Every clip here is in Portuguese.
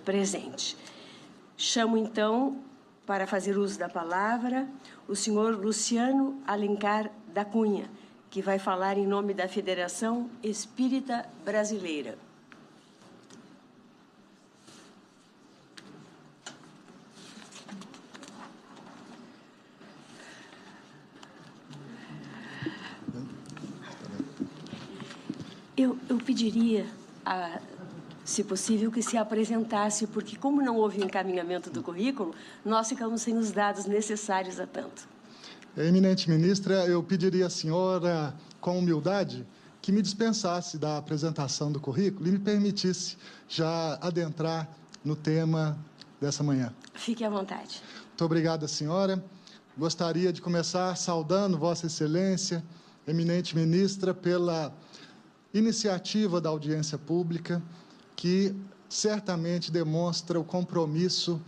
presente. Chamo, então, para fazer uso da palavra, o senhor Luciano Alencar da Cunha, que vai falar em nome da Federação Espírita Brasileira. Eu pediria, se possível, que se apresentasse, porque, como não houve encaminhamento do currículo, nós ficamos sem os dados necessários a tanto. Eminente ministra, eu pediria à senhora, com humildade, que me dispensasse da apresentação do currículo e me permitisse já adentrar no tema dessa manhã. Fique à vontade. Muito obrigado, senhora. Gostaria de começar saudando Vossa Excelência, eminente ministra, pela iniciativa da audiência pública, que certamente demonstra o compromisso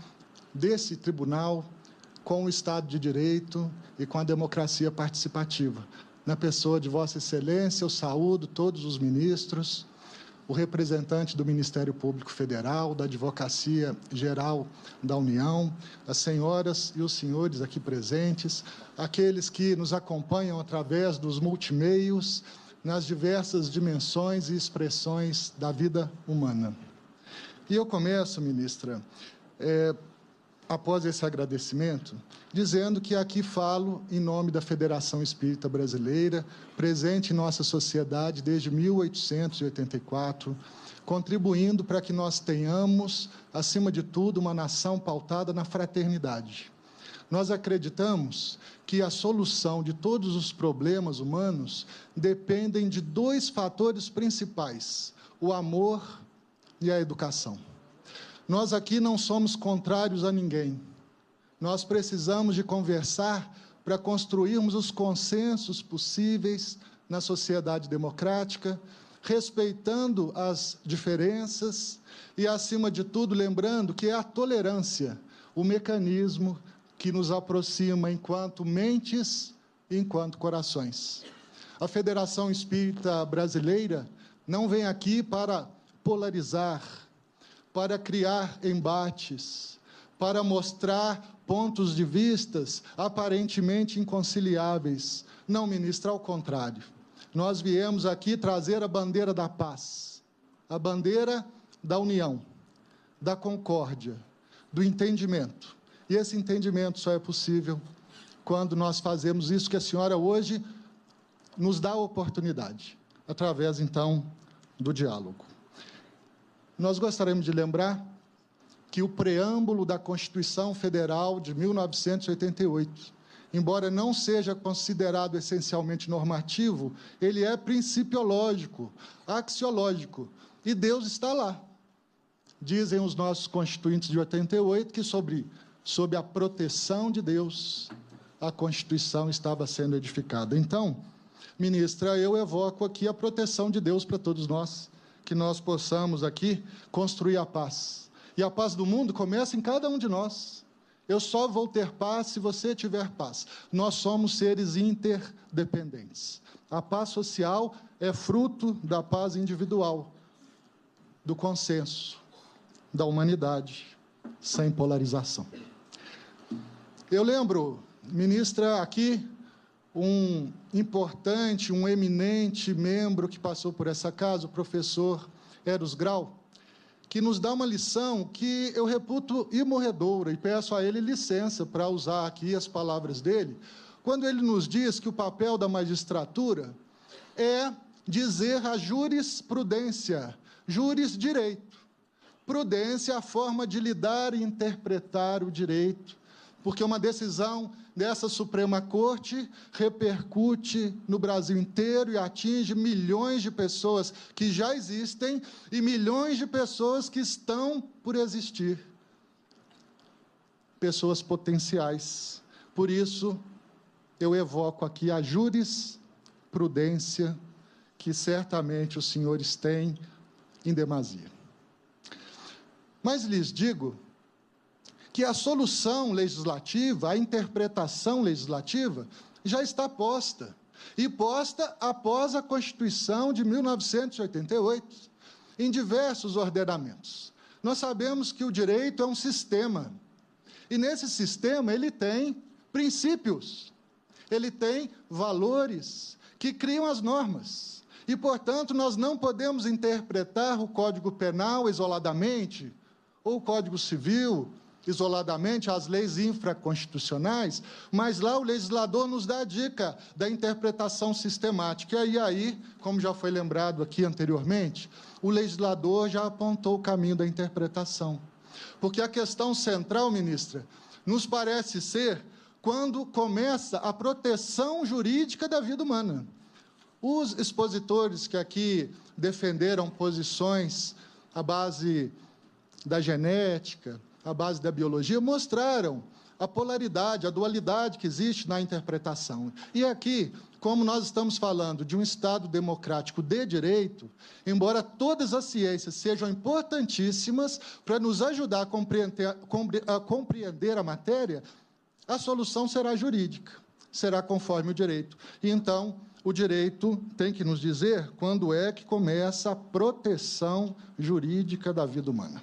desse tribunal com o Estado de Direito e com a democracia participativa. Na pessoa de Vossa Excelência, eu saúdo todos os ministros, o representante do Ministério Público Federal, da Advocacia Geral da União, as senhoras e os senhores aqui presentes, aqueles que nos acompanham através dos multimeios, nas diversas dimensões e expressões da vida humana. E eu começo, ministra, após esse agradecimento, dizendo que aqui falo em nome da Federação Espírita Brasileira, presente em nossa sociedade desde 1884, contribuindo para que nós tenhamos, acima de tudo, uma nação pautada na fraternidade. Nós acreditamos que a solução de todos os problemas humanos dependem de dois fatores principais: o amor e a educação. Nós aqui não somos contrários a ninguém. Nós precisamos de conversar para construirmos os consensos possíveis na sociedade democrática, respeitando as diferenças e, acima de tudo, lembrando que é a tolerância o mecanismo que nos aproxima enquanto mentes e enquanto corações. A Federação Espírita Brasileira não vem aqui para polarizar, para criar embates, para mostrar pontos de vistas aparentemente inconciliáveis. Não, ministra, ao contrário. Nós viemos aqui trazer a bandeira da paz, a bandeira da união, da concórdia, do entendimento. E esse entendimento só é possível quando nós fazemos isso que a senhora hoje nos dá a oportunidade, através, então, do diálogo. Nós gostaríamos de lembrar que o preâmbulo da Constituição Federal de 1988, embora não seja considerado essencialmente normativo, ele é principiológico, axiológico, e Deus está lá. Dizem os nossos constituintes de 88 que sob a proteção de Deus, a Constituição estava sendo edificada. Então, ministra, eu evoco aqui a proteção de Deus para todos nós, que nós possamos aqui construir a paz. E a paz do mundo começa em cada um de nós. Eu só vou ter paz se você tiver paz. Nós somos seres interdependentes. A paz social é fruto da paz individual, do consenso, da humanidade, sem polarização. Eu lembro, ministra, aqui um importante, um eminente membro que passou por essa casa, o professor Eros Grau, que nos dá uma lição que eu reputo imorredoura, e peço a ele licença para usar aqui as palavras dele, quando ele nos diz que o papel da magistratura é dizer a jurisprudência, jurisdireito. Prudência é a forma de lidar e interpretar o direito, porque uma decisão dessa Suprema Corte repercute no Brasil inteiro e atinge milhões de pessoas que já existem e milhões de pessoas que estão por existir. Pessoas potenciais. Por isso, eu evoco aqui a jurisprudência que certamente os senhores têm em demasia. Mas lhes digo que a solução legislativa, a interpretação legislativa, já está posta. E posta após a Constituição de 1988, em diversos ordenamentos. Nós sabemos que o direito é um sistema, e nesse sistema ele tem princípios, ele tem valores que criam as normas. E, portanto, nós não podemos interpretar o Código Penal isoladamente, ou o Código Civil isoladamente, as leis infraconstitucionais, mas lá o legislador nos dá a dica da interpretação sistemática. E aí, como já foi lembrado aqui anteriormente, o legislador já apontou o caminho da interpretação. Porque a questão central, ministra, nos parece ser quando começa a proteção jurídica da vida humana. Os expositores que aqui defenderam posições à base da genética, à base da biologia, mostraram a polaridade, a dualidade que existe na interpretação. E aqui, como nós estamos falando de um Estado democrático de direito, embora todas as ciências sejam importantíssimas para nos ajudar a compreender a matéria, a solução será jurídica, será conforme o direito. E então, o direito tem que nos dizer quando é que começa a proteção jurídica da vida humana.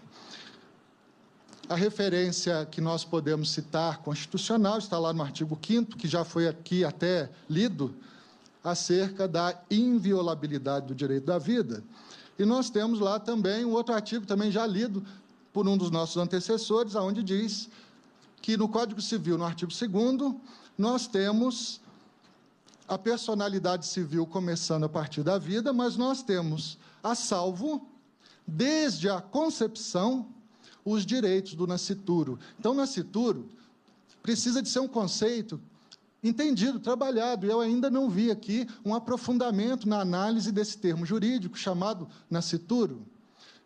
A referência que nós podemos citar constitucional está lá no artigo 5º, que já foi aqui até lido, acerca da inviolabilidade do direito da vida. E nós temos lá também um outro artigo, também já lido por um dos nossos antecessores, onde diz que no Código Civil, no artigo 2º, nós temos a personalidade civil começando a partir da vida, mas nós temos a salvo, desde a concepção, os direitos do nascituro. Então, nascituro precisa de ser um conceito entendido, trabalhado, e eu ainda não vi aqui um aprofundamento na análise desse termo jurídico chamado nascituro.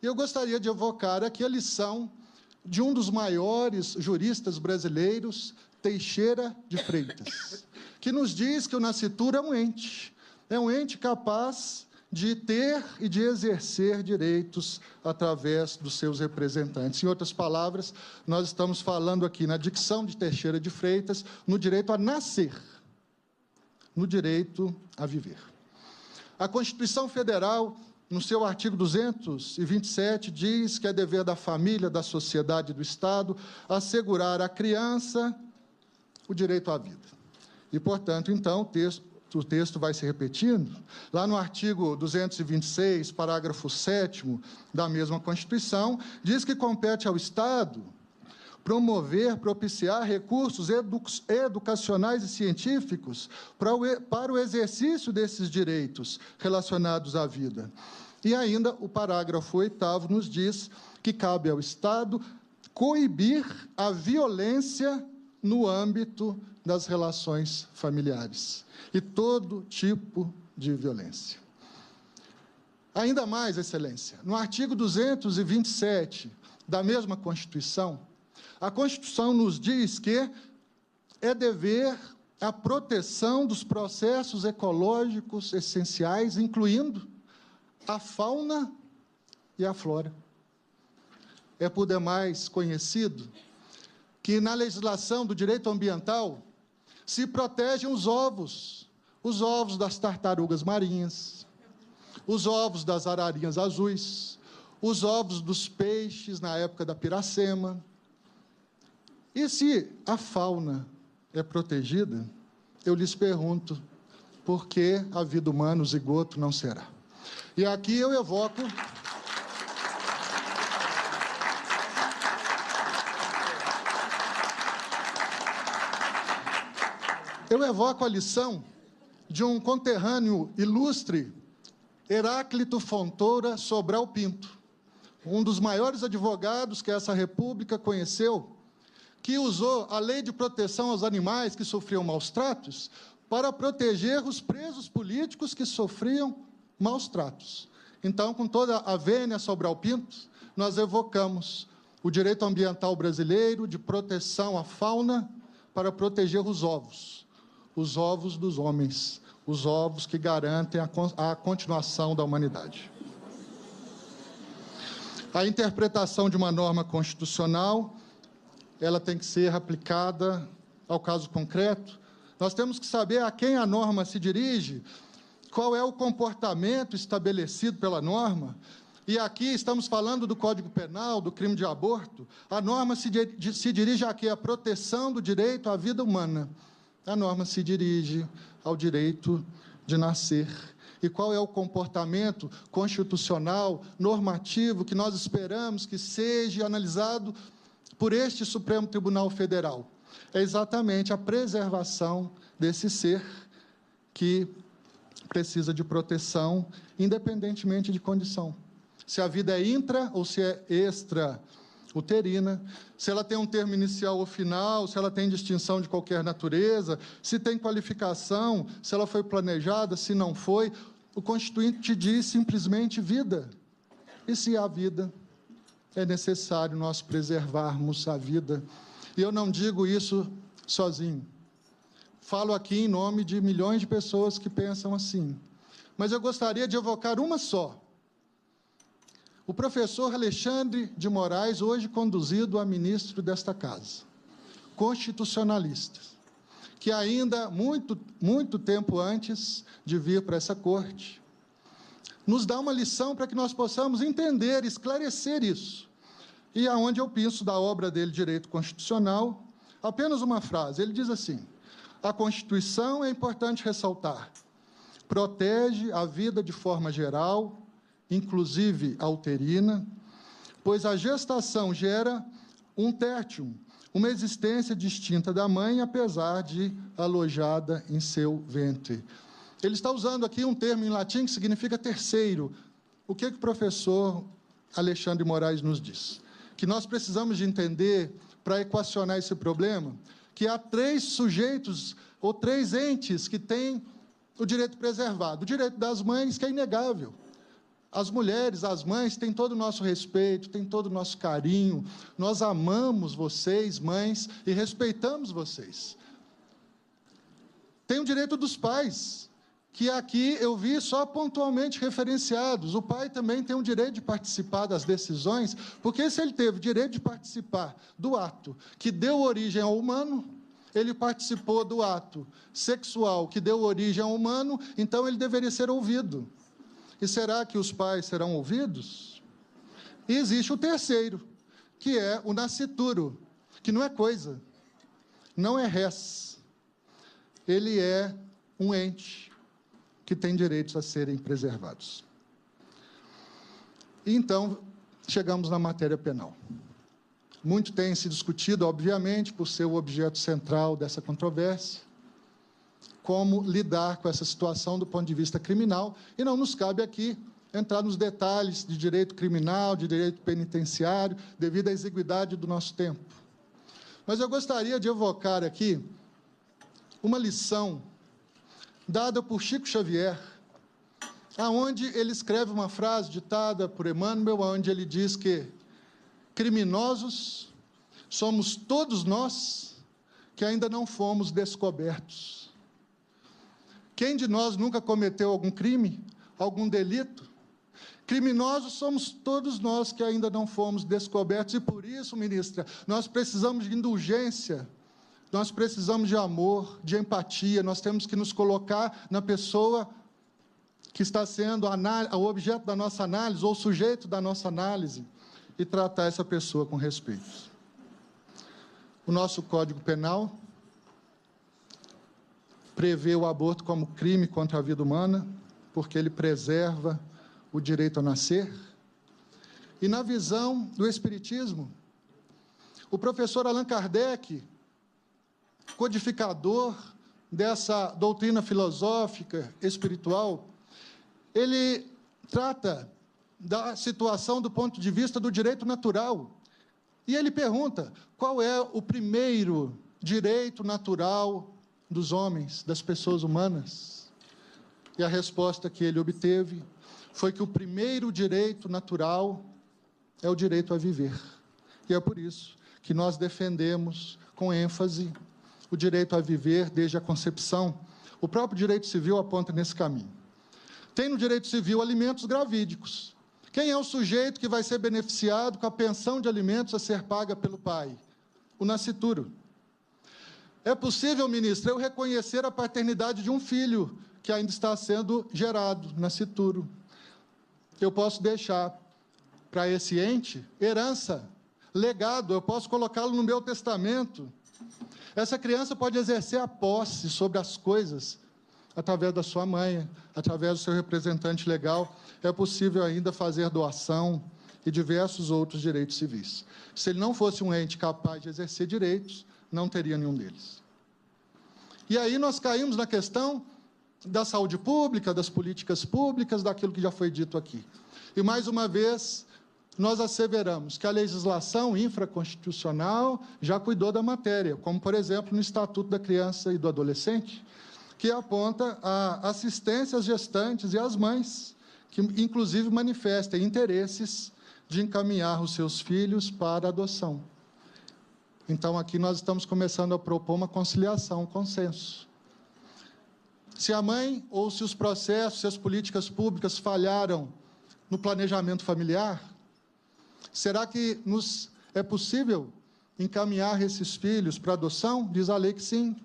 E eu gostaria de evocar aqui a lição de um dos maiores juristas brasileiros, Teixeira de Freitas, que nos diz que o nascituro é um ente capaz de ter e de exercer direitos através dos seus representantes. Em outras palavras, nós estamos falando aqui, na dicção de Teixeira de Freitas, no direito a nascer, no direito a viver. A Constituição Federal, no seu artigo 227, diz que é dever da família, da sociedade e do Estado assegurar à criança o direito à vida. E, portanto, então, o texto vai se repetindo. Lá no artigo 226, parágrafo 7º da mesma Constituição, diz que compete ao Estado promover, propiciar recursos educacionais e científicos para o exercício desses direitos relacionados à vida. E ainda o parágrafo 8º nos diz que cabe ao Estado coibir a violência no âmbito das relações familiares e todo tipo de violência. Ainda mais, Excelência, no artigo 227 da mesma Constituição, a Constituição nos diz que é dever a proteção dos processos ecológicos essenciais, incluindo a fauna e a flora. É por demais conhecido que na legislação do direito ambiental se protegem os ovos das tartarugas marinhas, os ovos das ararinhas azuis, os ovos dos peixes na época da piracema. E se a fauna é protegida, eu lhes pergunto, por que a vida humana, o zigoto, não será? E aqui eu evoco a lição de um conterrâneo ilustre, Heráclito Fontoura Sobral Pinto, um dos maiores advogados que essa república conheceu, que usou a lei de proteção aos animais que sofriam maus tratos para proteger os presos políticos que sofriam maus tratos. Então, com toda a vênia Sobral Pinto, nós evocamos o direito ambiental brasileiro de proteção à fauna para proteger os ovos dos homens, os ovos que garantem a continuação da humanidade. A interpretação de uma norma constitucional, ela tem que ser aplicada ao caso concreto. Nós temos que saber a quem a norma se dirige, qual é o comportamento estabelecido pela norma, e aqui estamos falando do Código Penal, do crime de aborto, a norma se dirige a quê? A proteção do direito à vida humana. A norma se dirige ao direito de nascer. E qual é o comportamento constitucional, normativo, que nós esperamos que seja analisado por este Supremo Tribunal Federal? É exatamente a preservação desse ser que precisa de proteção, independentemente de condição. Se a vida é intra ou se é extra-uterina, se ela tem um termo inicial ou final, se ela tem distinção de qualquer natureza, se tem qualificação, se ela foi planejada, se não foi. O Constituinte diz simplesmente vida. E se há vida, é necessário nós preservarmos a vida. E eu não digo isso sozinho. Falo aqui em nome de milhões de pessoas que pensam assim. Mas eu gostaria de evocar uma só. O professor Alexandre de Moraes, hoje conduzido a ministro desta casa, constitucionalista, que ainda muito tempo antes de vir para essa corte, nos dá uma lição para que nós possamos entender, esclarecer isso. E aonde eu penso da obra dele, Direito Constitucional, apenas uma frase. Ele diz assim: a Constituição, é importante ressaltar, protege a vida de forma geral, inclusive a uterina, pois a gestação gera um tertium, uma existência distinta da mãe, apesar de alojada em seu ventre. Ele está usando aqui um termo em latim que significa terceiro. O que o professor Alexandre de Moraes nos diz? Que nós precisamos de entender, para equacionar esse problema, que há 3 sujeitos ou 3 entes que têm o direito preservado. O direito das mães, que é inegável. As mulheres, as mães, têm todo o nosso respeito, têm todo o nosso carinho. Nós amamos vocês, mães, e respeitamos vocês. Tem o direito dos pais, que aqui eu vi só pontualmente referenciados. O pai também tem o direito de participar das decisões, porque se ele teve o direito de participar do ato que deu origem ao humano, ele participou do ato sexual que deu origem ao humano, então ele deveria ser ouvido. E será que os pais serão ouvidos? E existe o terceiro, que é o nascituro, que não é coisa, não é res. Ele é um ente que tem direitos a serem preservados. E então, chegamos na matéria penal. Muito tem se discutido, obviamente, por ser o objeto central dessa controvérsia, como lidar com essa situação do ponto de vista criminal, e não nos cabe aqui entrar nos detalhes de direito criminal, de direito penitenciário, devido à exiguidade do nosso tempo. Mas eu gostaria de evocar aqui uma lição dada por Chico Xavier, aonde ele escreve uma frase ditada por Emmanuel, onde ele diz que criminosos somos todos nós que ainda não fomos descobertos. Quem de nós nunca cometeu algum crime, algum delito? Criminosos somos todos nós que ainda não fomos descobertos, e por isso, ministra, nós precisamos de indulgência, nós precisamos de amor, de empatia, nós temos que nos colocar na pessoa que está sendo o objeto da nossa análise, ou o sujeito da nossa análise, e tratar essa pessoa com respeito. O nosso Código Penal prevê o aborto como crime contra a vida humana, porque ele preserva o direito a nascer. E na visão do Espiritismo, o professor Allan Kardec, codificador dessa doutrina filosófica, espiritual, ele trata da situação do ponto de vista do direito natural. E ele pergunta, qual é o primeiro direito natural dos homens, das pessoas humanas? E a resposta que ele obteve foi que o primeiro direito natural é o direito a viver. E é por isso que nós defendemos com ênfase o direito a viver desde a concepção. O próprio direito civil aponta nesse caminho. Tem no direito civil alimentos gravídicos. Quem é o sujeito que vai ser beneficiado com a pensão de alimentos a ser paga pelo pai? O nascituro. É possível, ministra, eu reconhecer a paternidade de um filho que ainda está sendo gerado, nascituro. Eu posso deixar para esse ente herança, legado, eu posso colocá-lo no meu testamento. Essa criança pode exercer a posse sobre as coisas através da sua mãe, através do seu representante legal. É possível ainda fazer doação e diversos outros direitos civis. Se ele não fosse um ente capaz de exercer direitos, não teria nenhum deles. E aí nós caímos na questão da saúde pública, das políticas públicas, daquilo que já foi dito aqui. E, mais uma vez, nós asseveramos que a legislação infraconstitucional já cuidou da matéria, como, por exemplo, no Estatuto da Criança e do Adolescente, que aponta a assistência às gestantes e às mães, que, inclusive, manifestem interesses de encaminhar os seus filhos para a adoção. Então, aqui nós estamos começando a propor uma conciliação, um consenso. Se a mãe ou se os processos, se as políticas públicas falharam no planejamento familiar, será que é possível encaminhar esses filhos para adoção? Diz a lei que sim.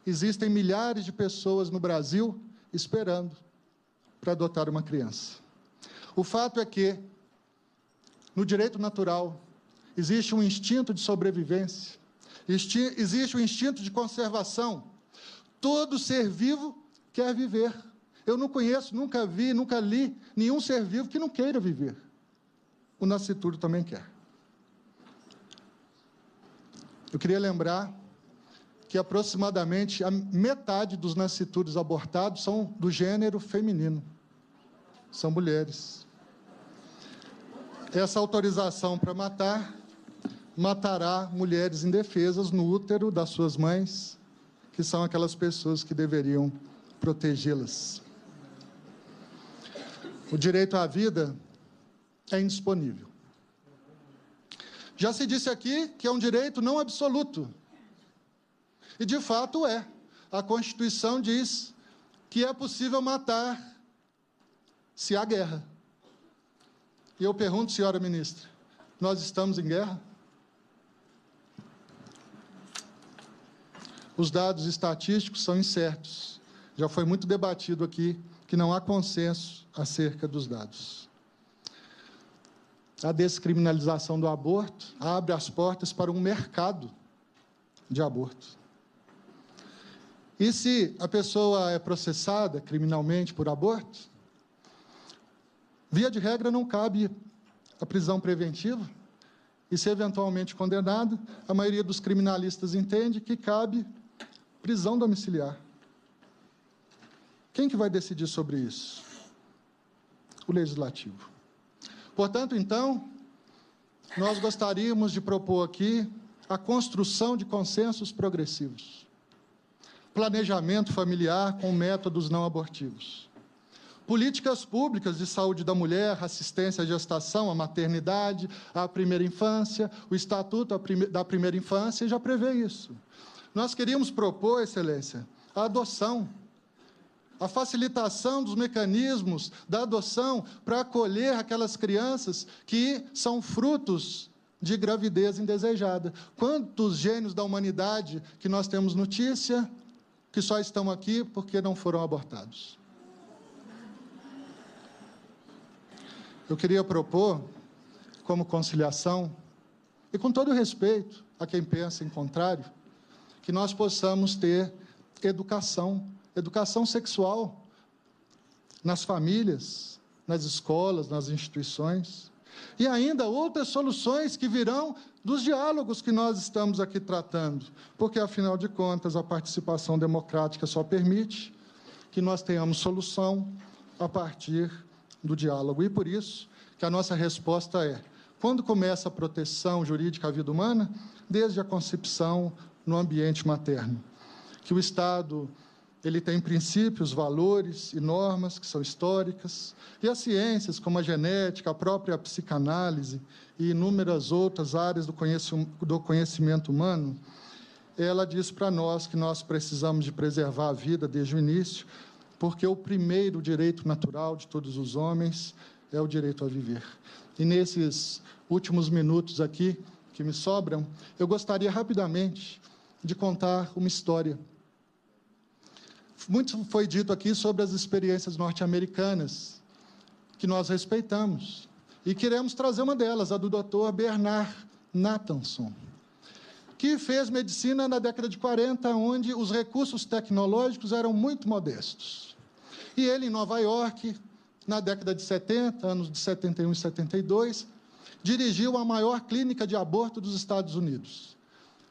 Existem milhares de pessoas no Brasil esperando para adotar uma criança. O fato é que, no direito natural, existe um instinto de sobrevivência, existe um instinto de conservação. Todo ser vivo quer viver. Eu não conheço, nunca vi, nunca li nenhum ser vivo que não queira viver. O nascituro também quer. Eu queria lembrar que aproximadamente a metade dos nascituros abortados são do gênero feminino. São mulheres. Essa autorização para matará mulheres indefesas no útero das suas mães, que são aquelas pessoas que deveriam protegê-las. O direito à vida é indisponível. Já se disse aqui que é um direito não absoluto. E, de fato, é. A Constituição diz que é possível matar se há guerra. E eu pergunto, senhora ministra, nós estamos em guerra? Os dados estatísticos são incertos. Já foi muito debatido aqui que não há consenso acerca dos dados. A descriminalização do aborto abre as portas para um mercado de aborto. E se a pessoa é processada criminalmente por aborto, via de regra não cabe a prisão preventiva, e se eventualmente condenado, a maioria dos criminalistas entende que cabe prisão domiciliar. Quem que vai decidir sobre isso? O Legislativo. Portanto, então, nós gostaríamos de propor aqui a construção de consensos progressivos. Planejamento familiar com métodos não abortivos. Políticas públicas de saúde da mulher, assistência à gestação, à maternidade, à primeira infância, o Estatuto da Primeira Infância já prevê isso. Nós queríamos propor, Excelência, a adoção, a facilitação dos mecanismos da adoção para acolher aquelas crianças que são frutos de gravidez indesejada. Quantos gênios da humanidade que nós temos notícia que só estão aqui porque não foram abortados? Eu queria propor, como conciliação, e com todo respeito a quem pensa em contrário, que nós possamos ter educação sexual nas famílias, nas escolas, nas instituições, e ainda outras soluções que virão dos diálogos que nós estamos aqui tratando, porque, afinal de contas, a participação democrática só permite que nós tenhamos solução a partir do diálogo. E, por isso, que a nossa resposta é: quando começa a proteção jurídica à vida humana? Desde a concepção no ambiente materno. Que o Estado ele tem princípios, valores e normas que são históricas, e as ciências, como a genética, a própria psicanálise e inúmeras outras áreas do conhecimento humano, ela diz para nós que nós precisamos de preservar a vida desde o início, porque o primeiro direito natural de todos os homens é o direito a viver. E nesses últimos minutos aqui, que me sobram, eu gostaria rapidamente de contar uma história. Muito foi dito aqui sobre as experiências norte-americanas, que nós respeitamos, E queremos trazer uma delas, a do Dr. Bernard Nathanson, que fez medicina na década de 40, onde os recursos tecnológicos eram muito modestos. E ele, em Nova York, na década de 70, anos de 71 e 72, dirigiu a maior clínica de aborto dos Estados Unidos.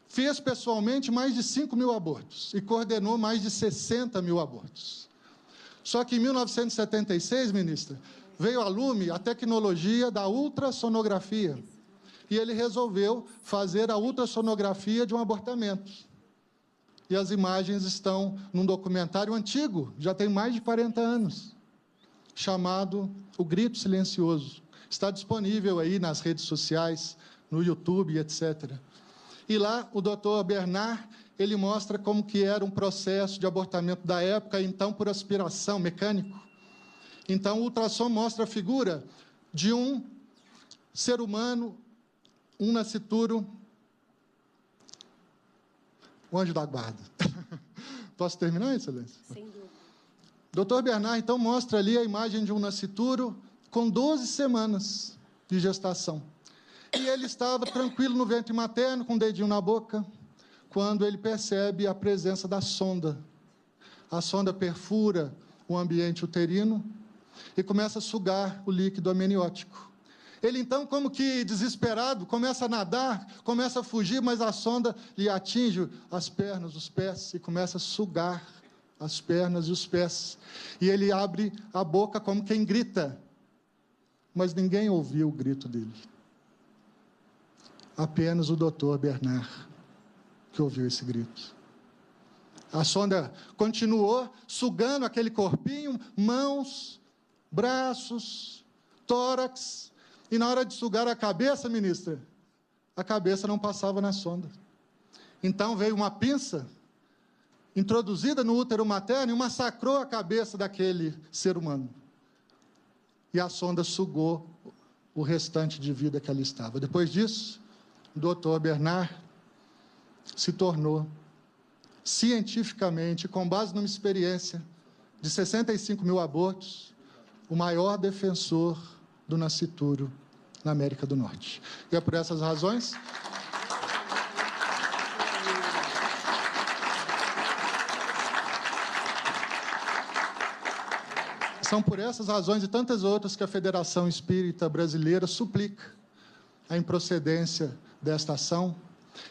Fez pessoalmente mais de 5.000 abortos e coordenou mais de 60.000 abortos. Só que em 1976, ministra, veio a lume a tecnologia da ultrassonografia. E ele resolveu fazer a ultrassonografia de um abortamento. E as imagens estão num documentário antigo, já tem mais de 40 anos, chamado O Grito Silencioso. Está disponível aí nas redes sociais, no YouTube, etc. E lá o doutor Bernard, ele mostra como que era um processo de abortamento da época, então por aspiração, mecânico. Então o ultrassom mostra a figura de um ser humano, um nascituro, o anjo da guarda. Posso terminar, excelência? Sem dúvida. Dr. Bernard, então, mostra ali a imagem de um nascituro com 12 semanas de gestação. E ele estava tranquilo no ventre materno, com o dedinho na boca, quando ele percebe a presença da sonda. A sonda perfura o ambiente uterino e começa a sugar o líquido amniótico. Ele, então, como que desesperado, começa a nadar, começa a fugir, mas a sonda lhe atinge as pernas, os pés, e começa a sugar as pernas e os pés. E ele abre a boca como quem grita, mas ninguém ouviu o grito dele. Apenas o doutor Bernard, que ouviu esse grito. A sonda continuou sugando aquele corpinho, mãos, braços, tórax. E na hora de sugar a cabeça, ministra, a cabeça não passava na sonda. Então veio uma pinça, introduzida no útero materno, e massacrou a cabeça daquele ser humano. E a sonda sugou o restante de vida que ali estava. Depois disso, o doutor Bernard se tornou, cientificamente, com base numa experiência de 65.000 abortos, o maior defensor do nascituro na América do Norte. E é por essas razões são por essas razões e tantas outras que a Federação Espírita Brasileira suplica a improcedência desta ação.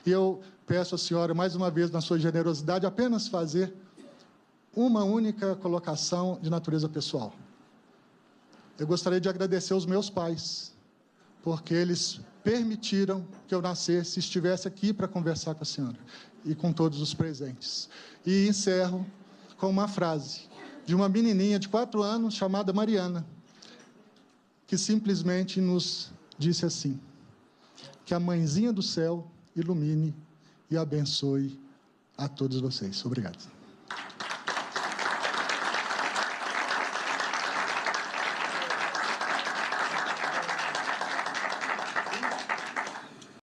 E eu peço à senhora, mais uma vez, na sua generosidade, apenas fazer uma única colocação de natureza pessoal. Eu gostaria de agradecer aos meus pais, porque eles permitiram que eu nascesse e estivesse aqui para conversar com a senhora e com todos os presentes. E encerro com uma frase de uma menininha de 4 anos chamada Mariana, que simplesmente nos disse assim: que a mãezinha do céu ilumine e abençoe a todos vocês. Obrigado.